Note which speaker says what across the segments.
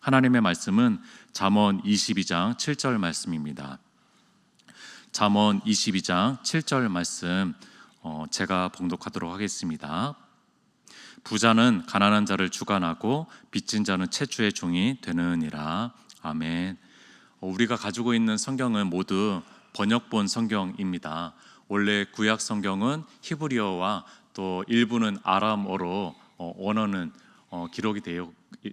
Speaker 1: 하나님의 말씀은 잠언 22장 7절 말씀입니다. 잠언 22장 7절 말씀 제가 봉독하도록 하겠습니다. 부자는 가난한 자를 주관하고 빚진 자는 채주의 종이 되느니라. 아멘. 우리가 가지고 있는 성경은 모두 번역본 성경입니다. 원래 구약 성경은 히브리어와 또 일부는 아람어로 언어는 기록이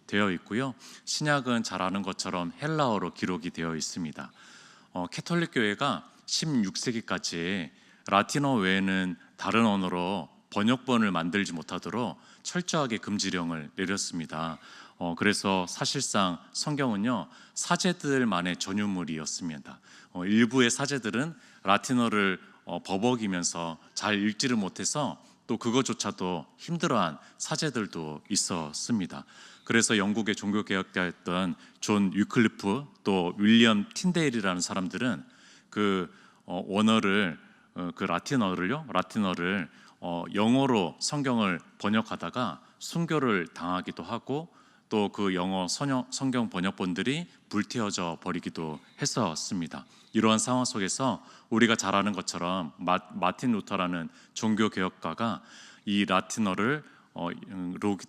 Speaker 1: 되어 있고요. 신약은 잘 아는 것처럼 헬라어로 기록이 되어 있습니다. 캐톨릭 교회가 16세기까지 라틴어 외에는 다른 언어로 번역본을 만들지 못하도록 철저하게 금지령을 내렸습니다. 그래서 사실상 성경은요, 사제들만의 전유물이었습니다. 일부의 사제들은 라틴어를 버벅이면서 잘 읽지를 못해서 또 그것조차도 힘들어한 사제들도 있었습니다. 그래서 영국의 종교개혁자였던 존 위클리프 또 윌리엄 틴데일이라는 사람들은 그 원어를 그 라틴어를 영어로 성경을 번역하다가 순교를 당하기도 하고 또 그 영어 성경 번역본들이 불태워져 버리기도 했었습니다. 이러한 상황 속에서 우리가 잘 아는 것처럼 마틴 루터라는 종교개혁가가 이 라틴어를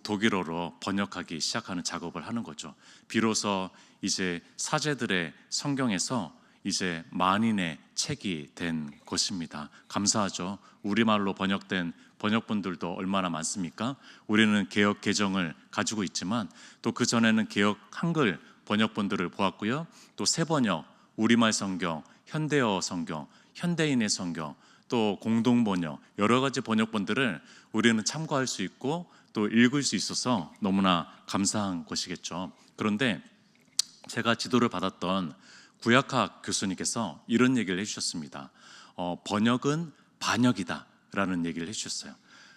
Speaker 1: 독일어로 번역하기 시작하는 작업을 하는 거죠. 비로소 이제 사제들의 성경에서 이제 만인의 책이 된 것입니다. 감사하죠. 우리말로 번역된 번역본들도 얼마나 많습니까? 우리는 개역 개정을 가지고 있지만 또 그전에는 개역 한글 번역본들을 보았고요. 또 새번역, 우리말 성경, 현대어 성경, 현대인의 성경, 또 공동번역, 여러 가지 번역본들을 우리는 참고할 수 있고 또 읽을 수 있어서 너무나 감사한 것이겠죠. 그런데 제가 지도를 받았던 구약학 교수님께서 이런 얘기를 해주셨습니다. 번역은 반역이다 라는 얘기를 해주셨어요.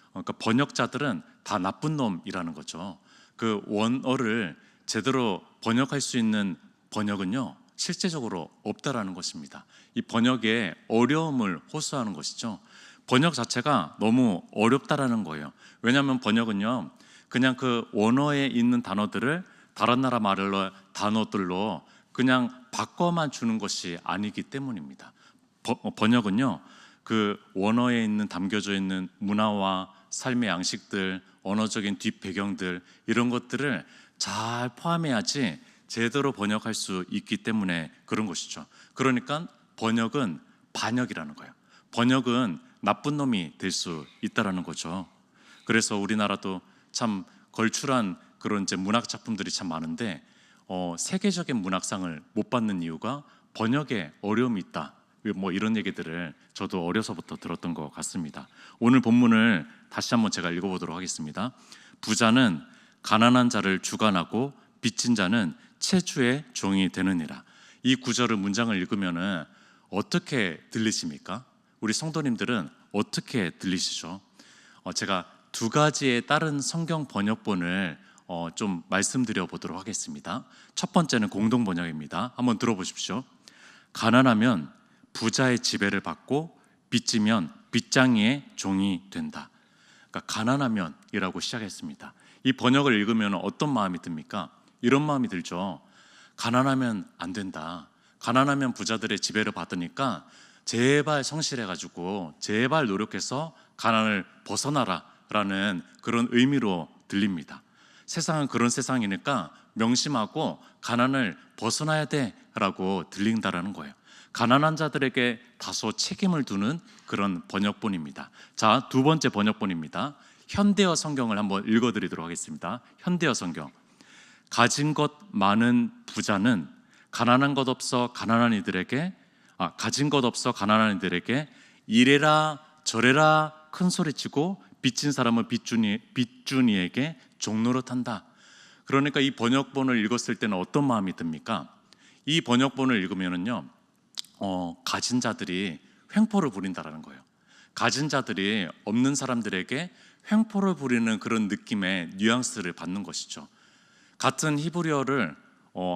Speaker 1: 그러니까 번역자들은 다 나쁜 놈이라는 거죠. 그 원어를 제대로 번역할 수 있는 번역은요, 실제적으로 없다라는 것입니다. 이 번역에 어려움을 호소하는 것이죠. 번역 자체가 너무 어렵다라는 거예요. 왜냐하면 번역은요, 그냥 그 원어에 있는 단어들을 다른 나라 말로 단어들로 그냥 바꿔만 주는 것이 아니기 때문입니다. 번역은요, 그 원어에 있는 담겨져 있는 문화와 삶의 양식들, 언어적인 뒷배경들 이런 것들을 잘 포함해야지 제대로 번역할 수 있기 때문에 그런 것이죠. 그러니까 번역은 반역이라는 거예요. 번역은 나쁜 놈이 될 수 있다라는 거죠. 그래서 우리나라도 참 걸출한 그런 이제 문학 작품들이 참 많은데 세계적인 문학상을 못 받는 이유가 번역에 어려움이 있다. 뭐 이런 얘기들을 저도 어려서부터 들었던 것 같습니다. 오늘 본문을 다시 한번 제가 읽어보도록 하겠습니다. 부자는 가난한 자를 주관하고 빚진 자는 채주의 종이 되느니라. 이 구절을 문장을 읽으면은 어떻게 들리십니까? 우리 성도님들은 어떻게 들리시죠? 제가 두 가지의 다른 성경 번역본을 좀 말씀드려 보도록 하겠습니다. 첫 번째는 공동 번역입니다. 한번 들어보십시오. 가난하면 부자의 지배를 받고 빚지면 빚장이의 종이 된다. 그러니까 가난하면이라고 시작했습니다. 이 번역을 읽으면 어떤 마음이 듭니까? 이런 마음이 들죠. 가난하면 안 된다. 가난하면 부자들의 지배를 받으니까 제발 성실해가지고 제발 노력해서 가난을 벗어나라라는 그런 의미로 들립니다. 세상은 그런 세상이니까 명심하고 가난을 벗어나야 돼라고 들린다라는 거예요. 가난한 자들에게 다소 책임을 두는 그런 번역본입니다. 자, 두 번째 번역본입니다. 현대어 성경을 한번 읽어드리도록 하겠습니다. 현대어 성경. 가진 것 많은 부자는 가진 것 없어 가난한 이들에게 이래라 저래라 큰 소리치고 빚진 사람은 빚주니에게 종노릇한다. 그러니까 이 번역본을 읽었을 때는 어떤 마음이 듭니까? 이 번역본을 읽으면은요, 가진 자들이 횡포를 부린다라는 거예요. 가진 자들이 없는 사람들에게 횡포를 부리는 그런 느낌의 뉘앙스를 받는 것이죠. 같은 히브리어를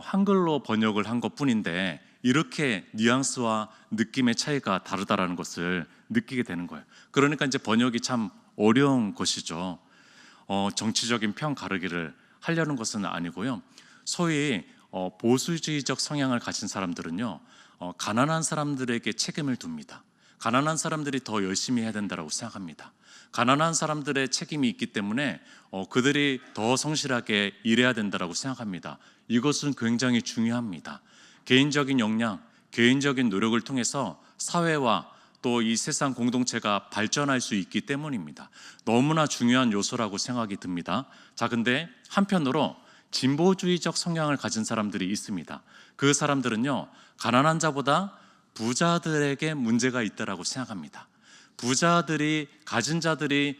Speaker 1: 한글로 번역을 한 것뿐인데 이렇게 뉘앙스와 느낌의 차이가 다르다라는 것을 느끼게 되는 거예요. 그러니까 이제 번역이 참 어려운 것이죠. 정치적인 편 가르기를 하려는 것은 아니고요. 소위 보수주의적 성향을 가진 사람들은요, 가난한 사람들에게 책임을 둡니다. 가난한 사람들이 더 열심히 해야 된다고 생각합니다. 가난한 사람들의 책임이 있기 때문에 그들이 더 성실하게 일해야 된다고 생각합니다. 이것은 굉장히 중요합니다. 개인적인 역량, 개인적인 노력을 통해서 사회와 또 이 세상 공동체가 발전할 수 있기 때문입니다. 너무나 중요한 요소라고 생각이 듭니다. 자, 근데 한편으로 진보주의적 성향을 가진 사람들이 있습니다. 그 사람들은요, 가난한 자보다 부자들에게 문제가 있다라고 생각합니다. 부자들이, 가진 자들이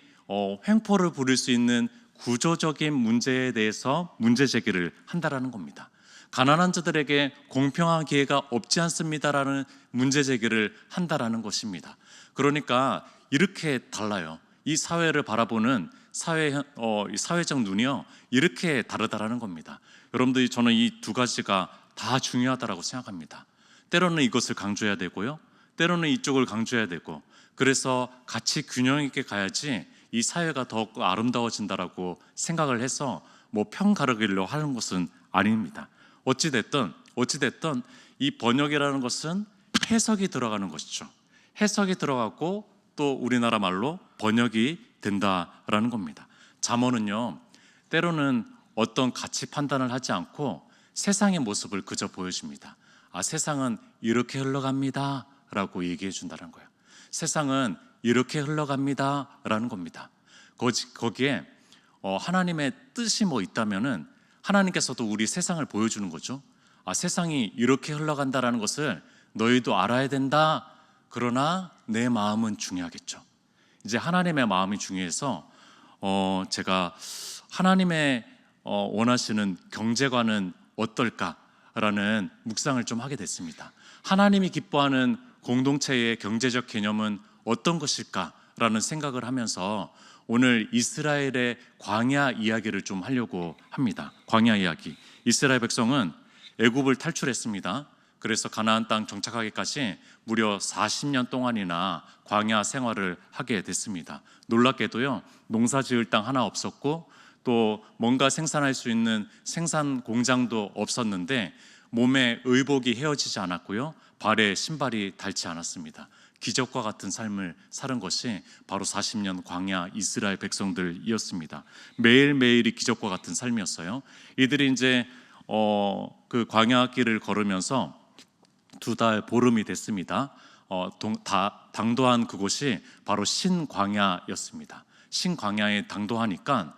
Speaker 1: 횡포를 부릴 수 있는 구조적인 문제에 대해서 문제 제기를 한다라는 겁니다. 가난한 자들에게 공평한 기회가 없지 않습니다라는 문제 제기를 한다라는 것입니다. 그러니까 이렇게 달라요. 이 사회를 바라보는 사회적 눈이요, 이렇게 다르다라는 겁니다. 여러분들이, 저는 이 두 가지가 다 중요하다라고 생각합니다. 때로는 이것을 강조해야 되고요, 때로는 이쪽을 강조해야 되고, 그래서 같이 균형 있게 가야지 이 사회가 더욱 아름다워진다라고 생각을 해서 편 가르기로 하는 것은 아닙니다. 어찌됐든 이 번역이라는 것은 해석이 들어가는 것이죠. 해석이 들어가고 또 우리나라 말로 번역이 된다라는 겁니다. 잠언은요, 때로는 어떤 가치 판단을 하지 않고 세상의 모습을 그저 보여줍니다. 세상은 이렇게 흘러갑니다 라고 얘기해 준다는 거예요. 세상은 이렇게 흘러갑니다 라는 겁니다. 거기에 하나님의 뜻이 있다면은 하나님께서도 우리 세상을 보여주는 거죠. 세상이 이렇게 흘러간다라는 것을 너희도 알아야 된다. 그러나 내 마음은 중요하겠죠. 이제 하나님의 마음이 중요해서 제가 하나님의 원하시는 경제관은 어떨까라는 묵상을 좀 하게 됐습니다. 하나님이 기뻐하는 공동체의 경제적 개념은 어떤 것일까라는 생각을 하면서 오늘 이스라엘의 광야 이야기를 좀 하려고 합니다. 광야 이야기. 이스라엘 백성은 애굽을 탈출했습니다. 그래서 가나안 땅 정착하기까지 무려 40년 동안이나 광야 생활을 하게 됐습니다. 놀랍게도요, 농사 지을 땅 하나 없었고 또 뭔가 생산할 수 있는 생산 공장도 없었는데 몸에 의복이 헤어지지 않았고요, 발에 신발이 닳지 않았습니다. 기적과 같은 삶을 사는 것이 바로 40년 광야 이스라엘 백성들이었습니다. 매일매일이 기적과 같은 삶이었어요. 이들이 이제 그 광야 길을 걸으면서 2달 보름이 됐습니다. 당도한 그곳이 바로 신광야였습니다. 신광야에 당도하니까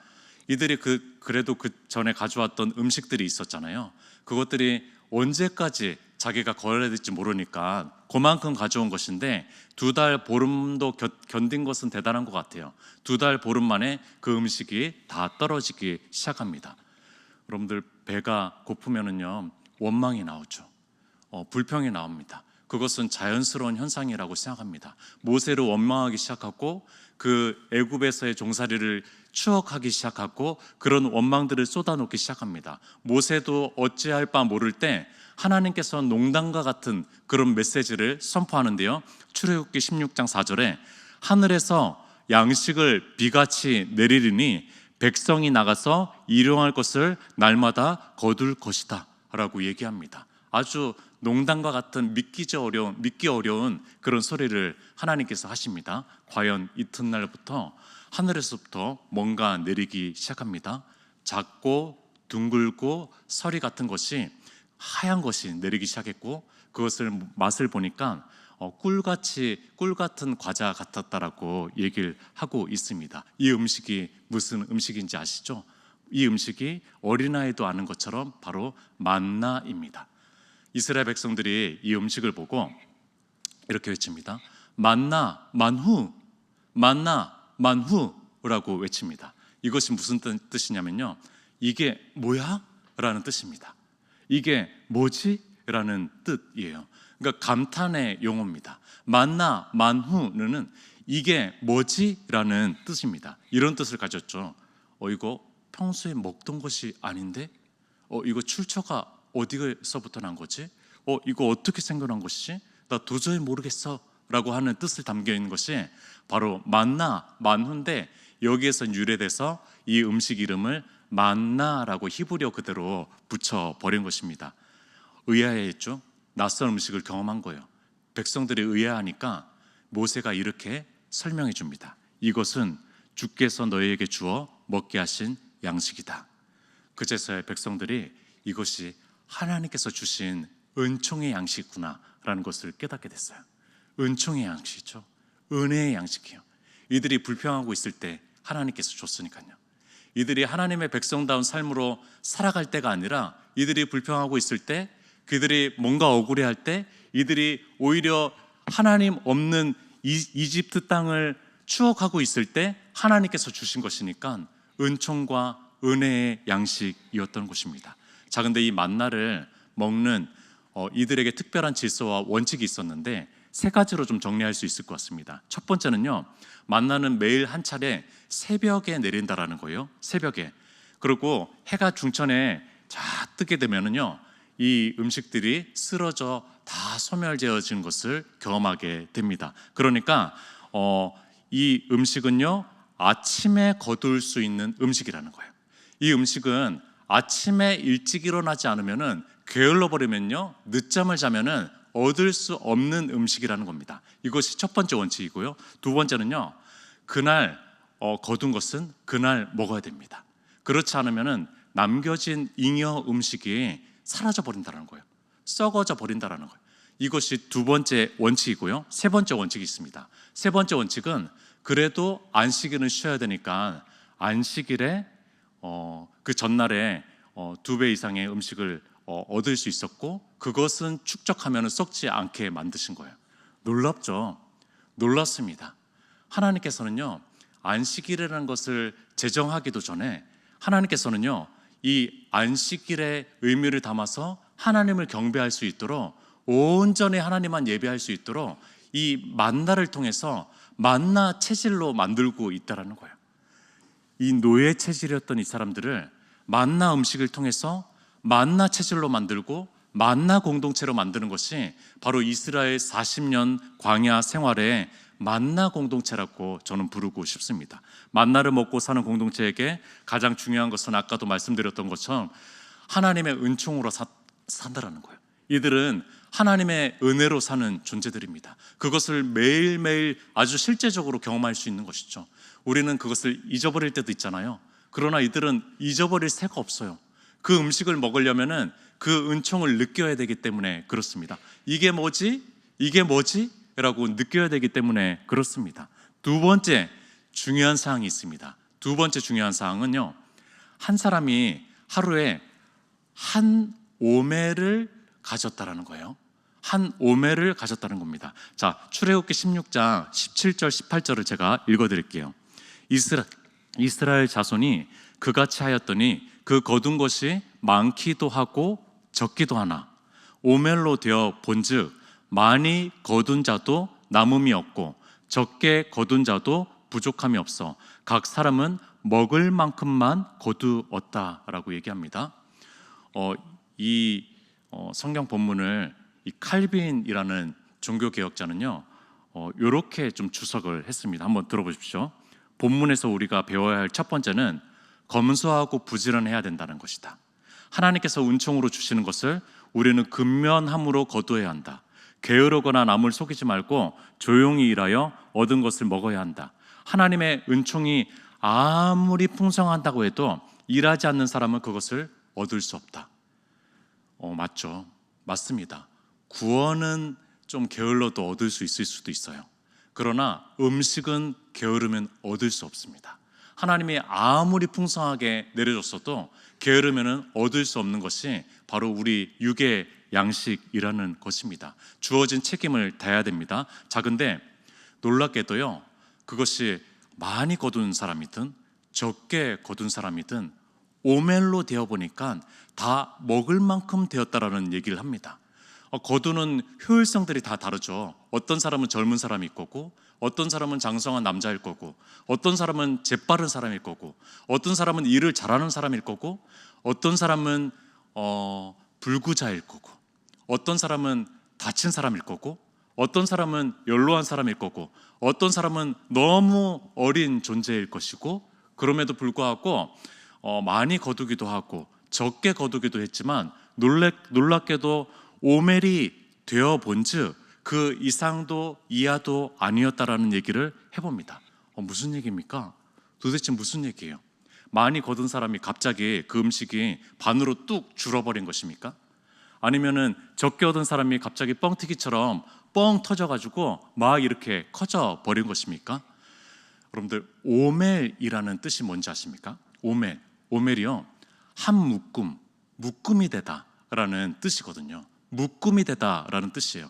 Speaker 1: 이들이 그래도 그 전에 가져왔던 음식들이 있었잖아요. 그것들이 언제까지 자기가 걸어야 될지 모르니까 그만큼 가져온 것인데 2달 보름도 견딘 것은 대단한 것 같아요. 2달 보름 만에 그 음식이 다 떨어지기 시작합니다. 여러분들, 배가 고프면은요, 원망이 나오죠. 불평이 나옵니다. 그것은 자연스러운 현상이라고 생각합니다. 모세를 원망하기 시작하고 그 애굽에서의 종살이를 추억하기 시작하고 그런 원망들을 쏟아놓기 시작합니다. 모세도 어찌할 바 모를 때 하나님께서 농담과 같은 그런 메시지를 선포하는데요, 출애굽기 16장 4절에 하늘에서 양식을 비같이 내리리니 백성이 나가서 일용할 것을 날마다 거둘 것이다 라고 얘기합니다. 아주 농담과 같은 믿기 어려운 그런 소리를 하나님께서 하십니다. 과연 이튿날부터 하늘에서부터 뭔가 내리기 시작합니다. 작고 둥글고 서리 같은 것이, 하얀 것이 내리기 시작했고, 그것을 맛을 보니까 꿀 같은 과자 같았다라고 얘기를 하고 있습니다. 이 음식이 무슨 음식인지 아시죠? 이 음식이 어린아이도 아는 것처럼 바로 만나입니다. 이스라엘 백성들이 이 음식을 보고 이렇게 외칩니다. 만나 만후, 만나 만후라고 외칩니다. 이것이 무슨 뜻이냐면요, 이게 뭐야? 라는 뜻입니다. 이게 뭐지? 라는 뜻이에요. 그러니까 감탄의 용어입니다. 만나 만후는 이게 뭐지? 라는 뜻입니다. 이런 뜻을 가졌죠. 이거 평소에 먹던 것이 아닌데? 이거 출처가 어디서부터 난 거지? 이거 어떻게 생겨난 것이지? 나 도저히 모르겠어 라고 하는 뜻을 담겨 있는 것이 바로 만나 만후인데, 여기에서 유래돼서 이 음식 이름을 만나라고 히브리어 그대로 붙여버린 것입니다. 의아해했죠. 낯선 음식을 경험한 거예요. 백성들이 의아하니까 모세가 이렇게 설명해 줍니다. 이것은 주께서 너희에게 주어 먹게 하신 양식이다. 그제서야 백성들이 이것이 하나님께서 주신 은총의 양식이구나 라는 것을 깨닫게 됐어요. 은총의 양식이죠. 은혜의 양식이에요. 이들이 불평하고 있을 때 하나님께서 줬으니까요. 이들이 하나님의 백성다운 삶으로 살아갈 때가 아니라 이들이 불평하고 있을 때, 그들이 뭔가 억울해할 때, 이들이 오히려 하나님 없는 이집트 땅을 추억하고 있을 때 하나님께서 주신 것이니까 은총과 은혜의 양식이었던 것입니다. 자, 근데 이 만나를 먹는 이들에게 특별한 질서와 원칙이 있었는데 세 가지로 좀 정리할 수 있을 것 같습니다. 첫 번째는요, 만나는 매일 한 차례 새벽에 내린다라는 거예요. 새벽에. 그리고 해가 중천에 자 뜨게 되면은요, 이 음식들이 쓰러져 다 소멸되어진 것을 경험하게 됩니다. 그러니까 이 음식은요, 아침에 거둘 수 있는 음식이라는 거예요. 이 음식은 아침에 일찍 일어나지 않으면은, 게을러 버리면요, 늦잠을 자면은 얻을 수 없는 음식이라는 겁니다. 이것이 첫 번째 원칙이고요. 두 번째는요, 그날 거둔 것은 그날 먹어야 됩니다. 그렇지 않으면은 남겨진 잉여 음식이 사라져 버린다는 거예요. 썩어져 버린다는 거예요. 이것이 두 번째 원칙이고요. 세 번째 원칙이 있습니다. 세 번째 원칙은 그래도 안식일은 쉬어야 되니까 안식일에 그 전날에 2배 이상의 음식을 얻을 수 있었고, 그것은 축적하면 썩지 않게 만드신 거예요. 놀랍죠? 놀랍습니다. 하나님께서는요, 안식일이라는 것을 제정하기도 전에 하나님께서는요, 이 안식일의 의미를 담아서 하나님을 경배할 수 있도록, 온전히 하나님만 예배할 수 있도록 이 만나를 통해서 만나 체질로 만들고 있다라는 거예요. 이 노예 체질이었던 이 사람들을 만나 음식을 통해서 만나 체질로 만들고 만나 공동체로 만드는 것이 바로 이스라엘 40년 광야 생활의 만나 공동체라고 저는 부르고 싶습니다. 만나를 먹고 사는 공동체에게 가장 중요한 것은 아까도 말씀드렸던 것처럼 하나님의 은총으로 산다라는 거예요. 이들은 하나님의 은혜로 사는 존재들입니다. 그것을 매일매일 아주 실제적으로 경험할 수 있는 것이죠. 우리는 그것을 잊어버릴 때도 있잖아요. 그러나 이들은 잊어버릴 새가 없어요. 그 음식을 먹으려면은 그 은총을 느껴야 되기 때문에 그렇습니다. 이게 뭐지? 이게 뭐지? 라고 느껴야 되기 때문에 그렇습니다. 두 번째 중요한 사항이 있습니다. 두 번째 중요한 사항은요, 한 사람이 하루에 한 오멜을 가졌다라는 거예요. 한 오멜을 가졌다는 겁니다. 자, 출애굽기 16장 17절 18절을 제가 읽어드릴게요. 이스라엘 자손이 그같이 하였더니 그 거둔 것이 많기도 하고 적기도 하나 오멜로 되어 본즉 많이 거둔 자도 남음이 없고 적게 거둔 자도 부족함이 없어 각 사람은 먹을 만큼만 거두었다라고 얘기합니다. 이 성경 본문을 이 칼빈이라는 종교개혁자는요, 이렇게 좀 주석을 했습니다. 한번 들어보십시오. 본문에서 우리가 배워야 할 첫 번째는 검소하고 부지런해야 된다는 것이다. 하나님께서 은총으로 주시는 것을 우리는 근면함으로 거두어야 한다. 게으르거나 남을 속이지 말고 조용히 일하여 얻은 것을 먹어야 한다. 하나님의 은총이 아무리 풍성한다고 해도 일하지 않는 사람은 그것을 얻을 수 없다. 맞죠? 맞습니다. 구원은 좀 게을러도 얻을 수 있을 수도 있어요. 그러나 음식은 게으르면 얻을 수 없습니다. 하나님이 아무리 풍성하게 내려줬어도 게으르면 얻을 수 없는 것이 바로 우리 육의 양식이라는 것입니다. 주어진 책임을 다해야 됩니다. 자, 근데 놀랍게도요, 그것이 많이 거둔 사람이든 적게 거둔 사람이든 오멜로 되어 보니까 다 먹을 만큼 되었다라는 얘기를 합니다. 거두는 효율성들이 다 다르죠. 어떤 사람은 젊은 사람일 거고, 어떤 사람은 장성한 남자일 거고, 어떤 사람은 재빠른 사람일 거고, 어떤 사람은 일을 잘하는 사람일 거고, 어떤 사람은 불구자일 거고, 어떤 사람은 다친 사람일 거고, 어떤 사람은 연로한 사람일 거고, 어떤 사람은 너무 어린 존재일 것이고, 그럼에도 불구하고 많이 거두기도 하고 적게 거두기도 했지만 놀랍게도 오멜이 되어 본즉 그 이상도 이하도 아니었다라는 얘기를 해봅니다. 무슨 얘기입니까? 도대체 무슨 얘기예요? 많이 거둔 사람이 갑자기 그 음식이 반으로 뚝 줄어버린 것입니까? 아니면은 적게 얻은 사람이 갑자기 뻥튀기처럼 뻥 터져가지고 막 이렇게 커져 버린 것입니까? 여러분들, 오멜이라는 뜻이 뭔지 아십니까? 오멜이요, 한 묶음이 되다라는 뜻이거든요. 묶음이 되다라는 뜻이에요.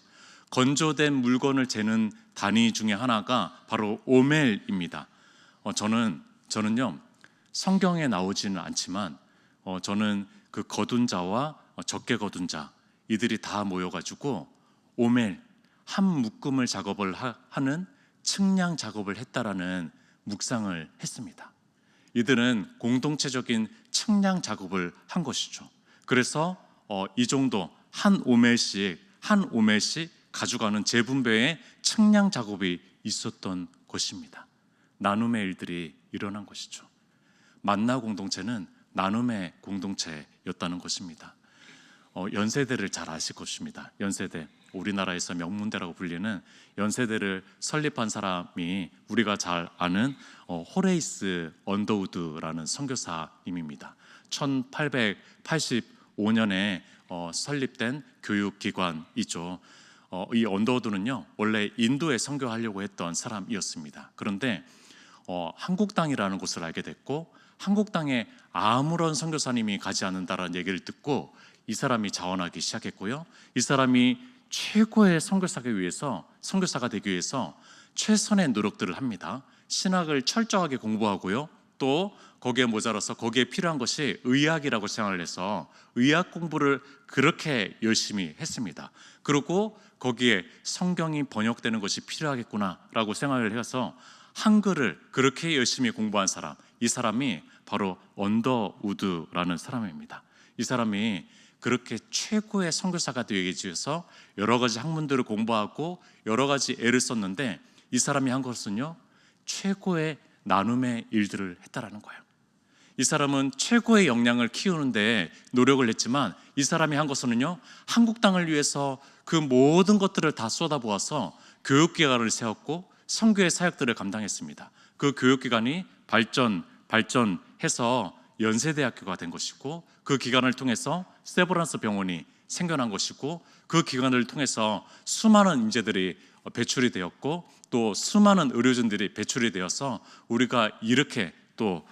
Speaker 1: 건조된 물건을 재는 단위 중에 하나가 바로 오멜입니다. 저는요, 성경에 나오지는 않지만 저는 그 거둔 자와 적게 거둔 자 이들이 다 모여가지고 오멜, 한 묶음을 작업을 하는 측량 작업을 했다라는 묵상을 했습니다. 이들은 공동체적인 측량 작업을 한 것이죠. 그래서 이 정도 한 오멜씩 가져가는 재분배의 측량 작업이 있었던 것입니다. 나눔의 일들이 일어난 것이죠. 만나 공동체는 나눔의 공동체였다는 것입니다. 연세대를 잘 아실 것입니다. 연세대, 우리나라에서 명문대라고 불리는 연세대를 설립한 사람이 우리가 잘 아는 호레이스 언더우드라는 선교사님입니다. 1885년에 설립된 교육기관이죠. 이 언더우드는요, 원래 인도에 선교하려고 했던 사람이었습니다. 그런데 한국당이라는 곳을 알게 됐고, 한국당에 아무런 선교사님이 가지 않는다라는 얘기를 듣고 이 사람이 자원하기 시작했고요. 이 사람이 최고의 선교사가 되기 위해서 최선의 노력들을 합니다. 신학을 철저하게 공부하고요. 또 거기에 모자라서 거기에 필요한 것이 의학이라고 생각을 해서 의학 공부를 그렇게 열심히 했습니다. 그리고 거기에 성경이 번역되는 것이 필요하겠구나라고 생각을 해서 한글을 그렇게 열심히 공부한 사람, 이 사람이 바로 언더우드라는 사람입니다. 이 사람이 그렇게 최고의 선교사가 되기 위해서 여러 가지 학문들을 공부하고 여러 가지 애를 썼는데, 이 사람이 한 것은요, 최고의 나눔의 일들을 했다라는 거예요. 이 사람은 최고의 역량을 키우는데 노력을 했지만, 이 사람이 한 것은요, 한국 땅을 위해서 그 모든 것들을 다 쏟아부어서 교육기관을 세웠고 선교의 사역들을 감당했습니다. 그 교육기관이 발전해서 연세대학교가 된 것이고, 그 기관을 통해서 세브란스 병원이 생겨난 것이고, 그 기관을 통해서 수많은 인재들이 배출이 되었고, 또 수많은 의료진들이 배출이 되어서 우리가 이렇게 또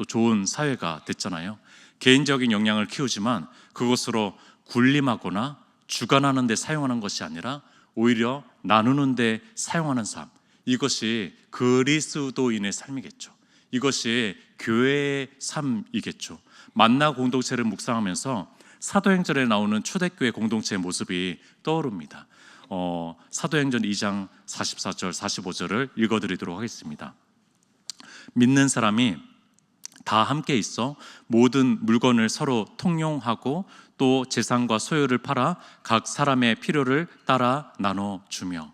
Speaker 1: 좋은 사회가 됐잖아요. 개인적인 역량을 키우지만 그것으로 군림하거나 주관하는 데 사용하는 것이 아니라 오히려 나누는 데 사용하는 삶, 이것이 그리스도인의 삶이겠죠. 이것이 교회의 삶이겠죠. 만나 공동체를 묵상하면서 사도행전에 나오는 초대교회 공동체의 모습이 떠오릅니다. 사도행전 2장 44절 45절을 읽어드리도록 하겠습니다. 믿는 사람이 다 함께 있어 모든 물건을 서로 통용하고 또 재산과 소유를 팔아 각 사람의 필요를 따라 나눠주며.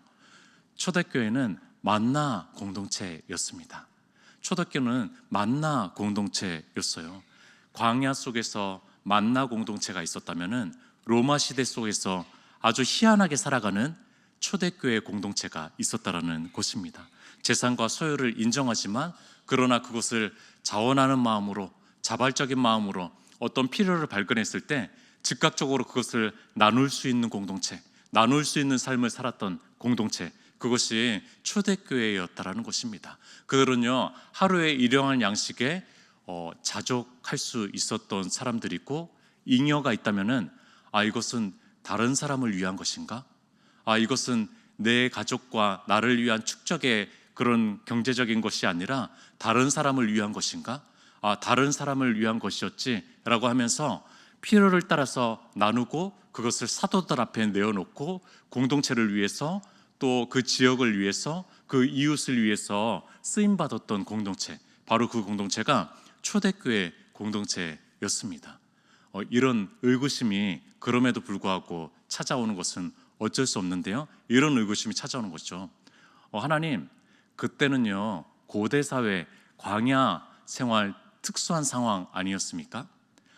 Speaker 1: 초대교회는 만나 공동체였습니다. 초대교회는 만나 공동체였어요. 광야 속에서 만나 공동체가 있었다면은 로마 시대 속에서 아주 희한하게 살아가는 초대교회 공동체가 있었다라는 것입니다. 재산과 소유를 인정하지만 그러나 그것을 자원하는 마음으로, 자발적인 마음으로 어떤 필요를 발견했을 때 즉각적으로 그것을 나눌 수 있는 공동체, 나눌 수 있는 삶을 살았던 공동체, 그것이 초대교회였다라는 것입니다. 그들은요, 하루에 일용할 양식에 자족할 수 있었던 사람들이고, 잉여가 있다면은 이것은 다른 사람을 위한 것인가? 이것은 내 가족과 나를 위한 축적의 그런 경제적인 것이 아니라 다른 사람을 위한 것인가? 다른 사람을 위한 것이었지라고 하면서 필요를 따라서 나누고 그것을 사도들 앞에 내어놓고 공동체를 위해서, 또 그 지역을 위해서, 그 이웃을 위해서 쓰임받았던 공동체, 바로 그 공동체가 초대교회 공동체였습니다. 이런 의구심이 그럼에도 불구하고 찾아오는 것은 어쩔 수 없는데요, 이런 의구심이 찾아오는 거죠. 하나님, 그때는요 고대 사회 광야 생활 특수한 상황 아니었습니까?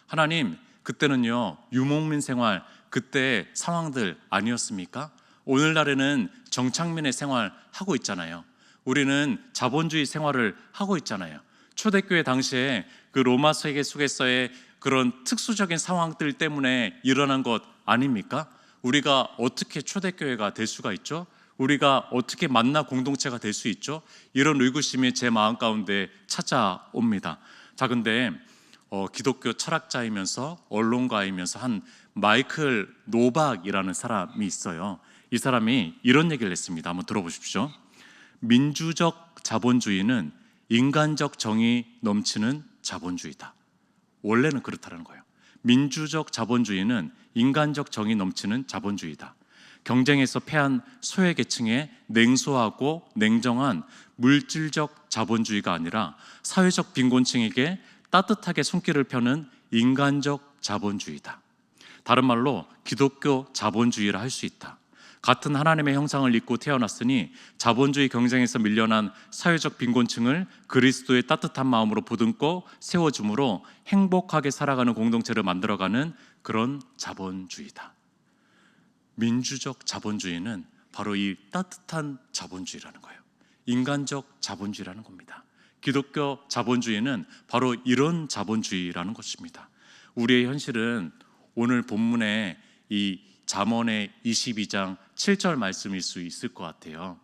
Speaker 1: 하나님, 그때는요 유목민 생활, 그때 상황들 아니었습니까? 오늘날에는 정착민의 생활 하고 있잖아요. 우리는 자본주의 생활을 하고 있잖아요. 초대교회 당시에 그 로마 세계 속에서의 그런 특수적인 상황들 때문에 일어난 것 아닙니까? 우리가 어떻게 초대교회가 될 수가 있죠? 우리가 어떻게 만나 공동체가 될 수 있죠? 이런 의구심이 제 마음 가운데 찾아옵니다. 자, 근데 기독교 철학자이면서 언론가이면서 한 마이클 노박이라는 사람이 있어요. 이 사람이 이런 얘기를 했습니다. 한번 들어보십시오. 민주적 자본주의는 인간적 정이 넘치는 자본주의다. 원래는 그렇다는 거예요. 민주적 자본주의는 인간적 정이 넘치는 자본주의다. 경쟁에서 패한 소외계층의 냉소하고 냉정한 물질적 자본주의가 아니라 사회적 빈곤층에게 따뜻하게 손길을 펴는 인간적 자본주의다. 다른 말로 기독교 자본주의라 할 수 있다. 같은 하나님의 형상을 입고 태어났으니 자본주의 경쟁에서 밀려난 사회적 빈곤층을 그리스도의 따뜻한 마음으로 보듬고 세워줌으로 행복하게 살아가는 공동체를 만들어가는 그런 자본주의다. 민주적 자본주의는 바로 이 따뜻한 자본주의라는 거예요. 인간적 자본주의라는 겁니다. 기독교 자본주의는 바로 이런 자본주의라는 것입니다. 우리의 현실은 오늘 본문의 이 잠언의 22장 7절 말씀일 수 있을 것 같아요.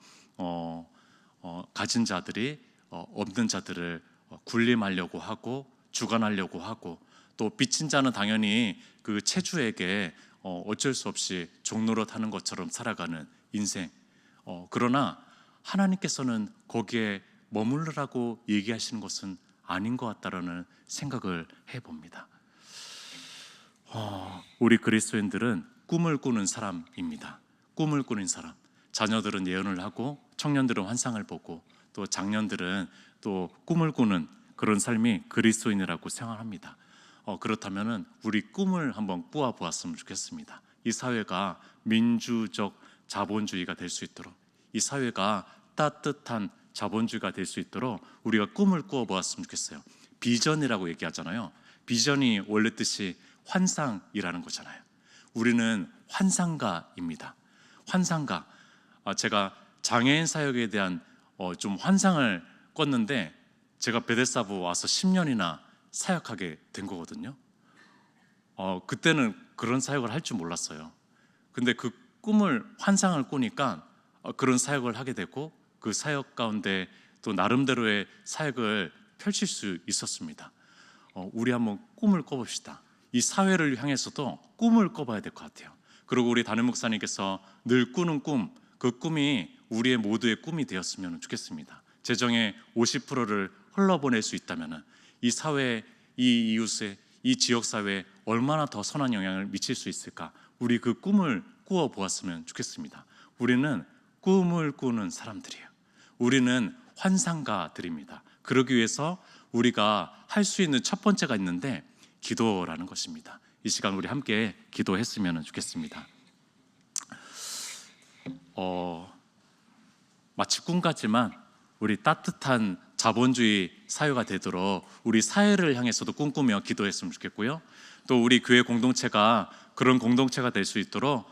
Speaker 1: 가진 자들이 없는 자들을 군림하려고 하고 주관하려고 하고, 또 빚진 자는 당연히 그 채주에게 어쩔 수 없이 종노릇하는 것처럼 살아가는 인생. 그러나 하나님께서는 거기에 머물르라고 얘기하시는 것은 아닌 것 같다라는 생각을 해봅니다. 우리 그리스도인들은 꿈을 꾸는 사람입니다. 꿈을 꾸는 사람. 자녀들은 예언을 하고 청년들은 환상을 보고 또 장년들은 또 꿈을 꾸는 그런 삶이 그리스도인이라고 생각합니다. 그렇다면 우리 꿈을 한번 꾸어 보았으면 좋겠습니다. 이 사회가 민주적 자본주의가 될 수 있도록, 이 사회가 따뜻한 자본주의가 될 수 있도록 우리가 꿈을 꾸어 보았으면 좋겠어요. 비전이라고 얘기하잖아요. 비전이 원래 뜻이 환상이라는 거잖아요. 우리는 환상가입니다. 환상가. 제가 장애인 사역에 대한 좀 환상을 꿨는데, 제가 베데스다부 와서 10년이나 사역하게 된 거거든요. 그때는 그런 사역을 할 줄 몰랐어요. 근데 그 꿈을, 환상을 꾸니까 그런 사역을 하게 되고, 그 사역 가운데 또 나름대로의 사역을 펼칠 수 있었습니다. 우리 한번 꿈을 꿔봅시다. 이 사회를 향해서도 꿈을 꿔봐야 될 것 같아요. 그리고 우리 담임 목사님께서 늘 꾸는 꿈, 그 꿈이 우리의 모두의 꿈이 되었으면 좋겠습니다. 재정의 50%를 흘러보낼 수 있다면 이 사회, 이 이웃에, 이 지역사회에 얼마나 더 선한 영향을 미칠 수 있을까? 우리 그 꿈을 꾸어 보았으면 좋겠습니다. 우리는 꿈을 꾸는 사람들이에요. 우리는 환상가들입니다. 그러기 위해서 우리가 할 수 있는 첫 번째가 있는데, 기도라는 것입니다. 이 시간 우리 함께 기도했으면 좋겠습니다. 마치 꿈 같지만 우리 따뜻한 자본주의 사회가 되도록 우리 사회를 향해서도 꿈꾸며 기도했으면 좋겠고요. 또 우리 교회 공동체가 그런 공동체가 될 수 있도록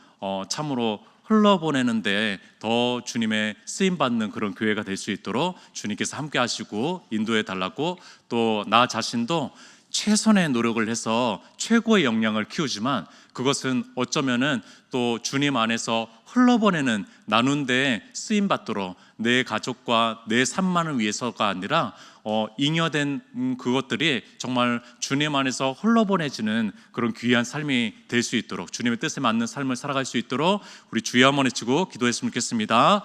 Speaker 1: 참으로 흘러보내는데 더 주님의 쓰임받는 그런 교회가 될 수 있도록 주님께서 함께 하시고 인도해 달라고, 또 나 자신도 최선의 노력을 해서 최고의 역량을 키우지만 그것은 어쩌면은 또 주님 안에서 흘러보내는, 나눈 데 쓰임받도록 내 가족과 내 삶만을 위해서가 아니라 잉여된 그것들이 정말 주님 안에서 흘러보내지는 그런 귀한 삶이 될 수 있도록, 주님의 뜻에 맞는 삶을 살아갈 수 있도록 우리 주여 한번 외치고 기도했으면 좋겠습니다.